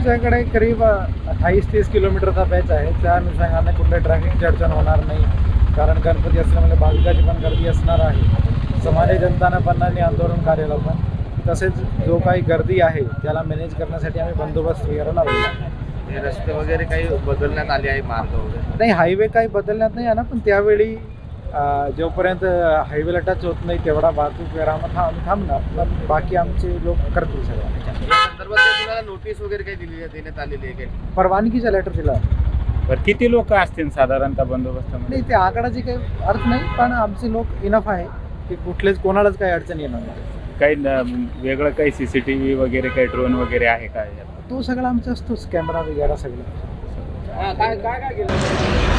आमच्याकडे करीब 28-30 किलोमीटरचा पॅच आहे. त्या अनुषंगाने कुठल्या ट्रॅफिकची अडचण होणार नाही, कारण गणपती असल्यामुळे भाविकाची पण गर्दी असणार आहे. सामान्य जनताना पण आणि आंदोलन कार्याला पण, तसेच जो काही गर्दी आहे त्याला मॅनेज करण्यासाठी आम्ही बंदोबस्त वगैरे लावलेला आहे. रस्ते वगैरे काही बदलण्यात आले आहे, मार्ग वगैरे? नाही, हायवे काही बदलण्यात नाही आहे ना, पण त्यावेळी जोपर्यंत हायवेला टच होत नाही तेवढा वाहतूक विराम आम्ही थांबणार, पण बाकी आमचे लोक करतील सगळं. या संदर्भात तुम्हाला नोटीस वगैरे काही देण्यात आलेली आहे काही? परवानगीचा लेटर दिला. बरं, किती लोक असतील साधारणतः बंदोबस्तामध्ये? नाही, ते आकडाची काही अर्थ नाही, पण आमचे लोक इनफ आहे की कुठलेच कोणालाच काही अडचण येणार नाही. काही वेगळं काही CCTV वगैरे काही ड्रोन वगैरे आहे का यात? तो सगळा आमचा असतोच, कॅमेरा वगैरे सगळं. काय केलं?